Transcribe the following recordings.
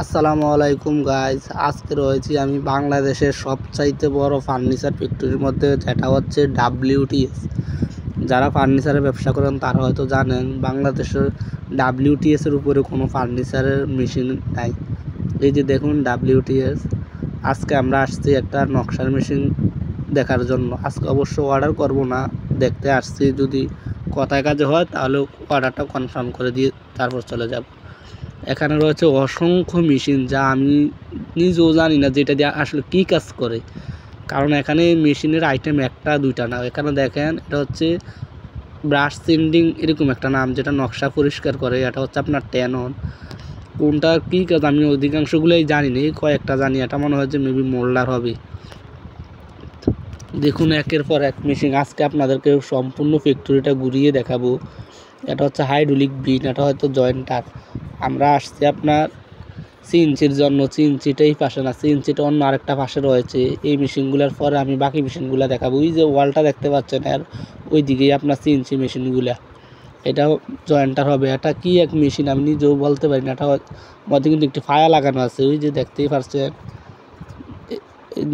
আসসালামু আলাইকুম গাইজ। আজকে রয়েছি আমি বাংলাদেশের সবচাইতে বড় ফার্নিচার ফ্যাক্টরির মধ্যে, যেটা হচ্ছে WTS। যারা ফার্নিচারের ব্যবসা করেন তারা হয়তো জানেন বাংলাদেশের WTSের উপরে কোনো ফার্নিচারের মেশিন নাই। এই যে দেখুন WTS। আজকে আমরা আসছি একটা নকশার মেশিন দেখার জন্য। আজকে অবশ্য অর্ডার করব না, দেখতে আসছি। যদি কথায় কাজে হয় তাহলে অর্ডারটা কনফার্ম করে দিয়ে তারপর চলে যাব। এখানে রয়েছে অসংখ্য মেশিন, যা আমি নিজেও জানি না যেটা দিয়ে আসলে কী কাজ করে। কারণ এখানে মেশিনের আইটেম একটা দুইটা না। এখানে দেখেন, এটা হচ্ছে ব্রাশ সিন্ডিং এরকম একটা নাম, যেটা নকশা পরিষ্কার করে। এটা হচ্ছে আপনার ট্যানন। কোনটা কী কাজ আমি অধিকাংশগুলোই জানি না, কয়েকটা জানি। এটা মনে হয় যে মেবি মোল্ডার হবে। দেখুন একের পর এক মেশিন। আজকে আপনাদেরকে সম্পূর্ণ ফ্যাক্টরিটা ঘুরিয়ে দেখাবো। এটা হচ্ছে হাইড্রোলিক বিন, এটা হয়তো জয়েন্টার। আমরা আসছি আপনার সিএনসির জন্য। সিএনসিটাই পাশে না, সিএনসিটা অন্য আরেকটা পাশে রয়েছে। এই মেশিনগুলোর পরে আমি বাকি মেশিনগুলো দেখাবো। ওই যে ওয়ালটা দেখতে পাচ্ছেন, আর ওই দিকেই আপনার সিএনসি মেশিনগুলো। এটা জয়েন্টার হবে। এটা কি এক মেশিন আমি নিজেও বলতে পারি না। এটা মধ্যে কিন্তু একটি ফায়া লাগানো আছে, ওই যে দেখতেই পাচ্ছেন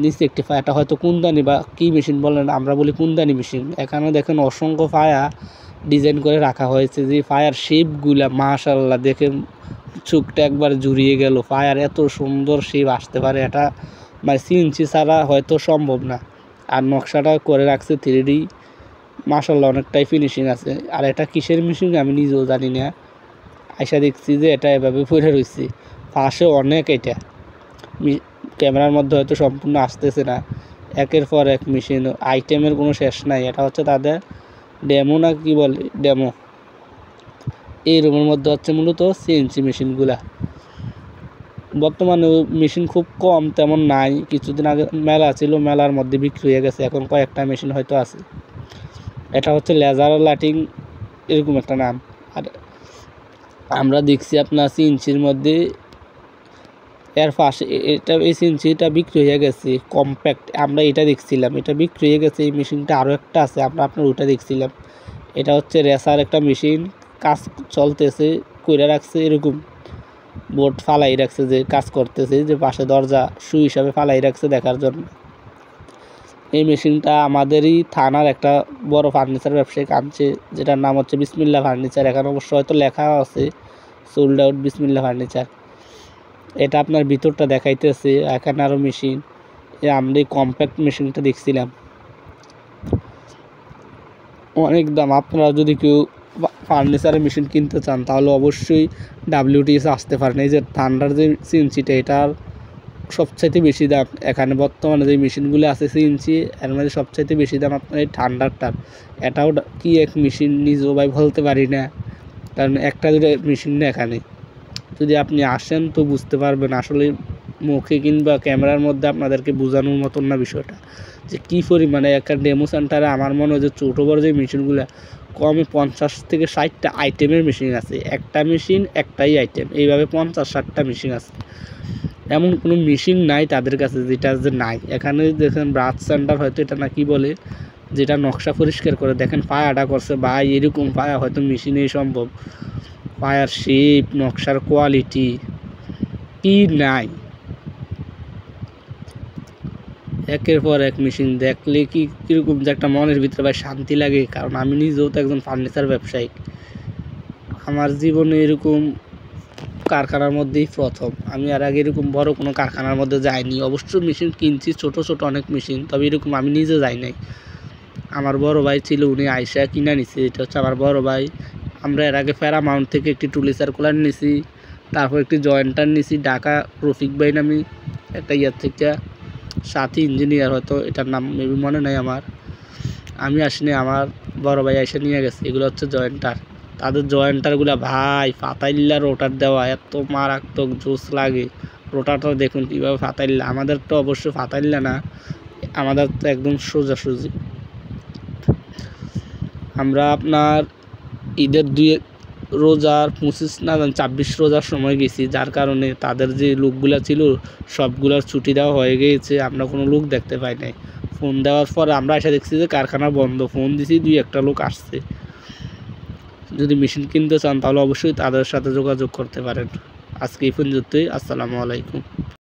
নিচে একটি ফায়াটা হয়তো কুন্দানি বা কি মেশিন বলেন, আমরা বলি কুন্দানি মেশিন। এখানে দেখেন অসংখ্য ফায়া ডিজাইন করে রাখা হয়েছে। যে ফায়ার শেপগুলা মাশাআল্লাহ, দেখে চোখটা একবার জুড়িয়ে গেল। ফায়ার এত সুন্দর শেপ আসতে পারে, এটা মানে সিএনসি ছাড়া হয়তো সম্ভব না। আর নকশাটা করে রাখছে 3D, মাশাআল্লাহ অনেকটাই ফিনিশিং আছে। আর এটা কিসের মেশিন আমি নিজেও জানি না। আইসা দেখছি যে এটা এভাবে পড়ে রয়েছে পাশে অনেক। এটা ক্যামেরার মধ্যে হয়তো সম্পূর্ণ আসতেছে না। একের পর এক মেশিন, আইটেমের কোনো শেষ নাই। এটা হচ্ছে তাদের ডেমো না কি বলে, ডেমো। এই রুমের মধ্যে হচ্ছে মূলত সিএনসি মেশিনগুলা। বর্তমানে মেশিন খুব কম, তেমন নাই। কিছুদিন আগে মেলা ছিল, মেলার মধ্যে বিক্রি হয়ে গেছে। এখন কয়েকটা মেশিন হয়তো আছে। এটা হচ্ছে লেজার লাইটিং এরকম একটা নাম। আর আমরা দেখছি আপনার সিএনসির মধ্যে এর পাশে এটা, এই সিএনসিটা বিক্রি হয়ে গেছে কম্প্যাক্ট। আমরা এটা দেখছিলাম, এটা বিক্রি হয়ে গেছে। এই মেশিনটা আরও একটা আছে, আমরা আপনার ওইটা দেখছিলাম। এটা হচ্ছে রেসার একটা মেশিন, কাজ চলতেছে কইরা রাখছে এরকম বোর্ড ফালাই রাখছে যে কাজ করতেছে, যে পাশে দরজা শু হিসাবে ফালাই রাখছে দেখার জন্য। এই মেশিনটা আমাদেরই থানার একটা বড় ফার্নিচার ব্যবসায়িক আনছে, যেটার নাম হচ্ছে বিসমিল্লাহ ফার্নিচার। এখানে অবশ্য হয়তো লেখা আছে সোল্ড আউট বিসমিল্লাহ ফার্নিচার। এটা আপনার ভিতরটা দেখাইতেছে। এখানে আরও মেশিন, আমরা এই কম্প্যাক্ট মেশিনটা দেখছিলাম, অনেক দাম। আপনারা যদি কেউ ফার্নিচারের মেশিন কিনতে চান তাহলে অবশ্যই WTS আসতে পারেন। এই যে থান্ডার যে সিএনসিটা, এটার সবচাইতে বেশি দাম। এখানে বর্তমানে যে মেশিনগুলো আছে সিএনসি, এর মধ্যে সবচাইতে বেশি দাম আপনার এই থান্ডারটার। এটাও কি এক মেশিন নিজেও ভাই বলতে পারি না, কারণ একটা দুটো মেশিন না। এখানে যদি আপনি আসেন তো বুঝতে পারবেন আসলে। মুখে কিংবা ক্যামেরার মধ্যে আপনাদেরকে বোঝানোর মতন না বিষয়টা, যে কী পরিমাণে একটা ডেমো সেন্টারে আমার মনে হয় যে ছোটো বড়ো যে মেশিনগুলো কমে 50 থেকে 60টা আইটেমের মেশিন আছে। একটা মেশিন একটাই আইটেম, এইভাবে 50-60টা মেশিন আছে। এমন কোনো মেশিন নাই তাদের কাছে যেটা যে নাই। এখানে দেখেন ব্রাশ সেন্টার, হয়তো এটা না কি বলে, যেটা নকশা পরিষ্কার করে। দেখেন পায়াটা করছে ভাই, এরকম পায়া হয়তো মেশিনেই সম্ভব। পায়ার শেপ, নকশার কোয়ালিটি কি নাই। একের পর এক মেশিন দেখলে কীরকম যে একটা মনের ভিতরে ভাই শান্তি লাগে। কারণ আমি নিজেও তো একজন ফার্নিচার ব্যবসায়ী, আমার জীবনে এরকম কারখানার মধ্যেই প্রথম। আমি আর আগে এরকম বড় কোনো কারখানার মধ্যে যাইনি। অবশ্য মেশিন কিনছি ছোট ছোট অনেক মেশিন, তবে এরকম আমি নিজে যাই নাই। আমার বড় ভাই ছিল, উনি আইসা কিনা নিছে। এটা হচ্ছে আমার বড় ভাই। আমরা এর আগে প্যারামাউন্ট থেকে একটি টুলি সার্কুলার নিছি, তারপর একটি জয়েন্টার নিছি ঢাকা রফিক ভাই নামি একটা ইয়ার থেকে, সাথী ইঞ্জিনিয়ার, হয়তো এটার নাম মেবি মনে নেই আমার। আমি আসিনি, আমার বড় ভাই এসে নিয়ে গেছে। এগুলো হচ্ছে জয়েন্টার। তাদের জয়েন্টারগুলো ভাই ফাতাইল্লা রোটার দেওয়া, এত মারাত্মক জোস লাগে। রোটারটা দেখুন কীভাবে ফাতাইল্লা। আমাদের তো অবশ্য ফাতাইল্লা না, আমাদের তো একদম সোজাসুজি। আমরা আপনার ঈদের রোজার 25 না 26 রোজার সময় গেছি, যার কারণে তাদের যে লোকগুলা ছিল সবগুলার ছুটি দেওয়া হয়ে গিয়েছে। আমরা কোনো লোক দেখতে পাই নাই। ফোন দেওয়ার পর আমরা এসে দেখছি যে কারখানা বন্ধ। ফোন দিছি, 2-1টা লোক আসছে। যদি মেশিন কিনতে চান তাহলে অবশ্যই তাদের সাথে যোগাযোগ করতে পারেন। আজকে এই পর্যন্তই। আসসালামু আলাইকুম।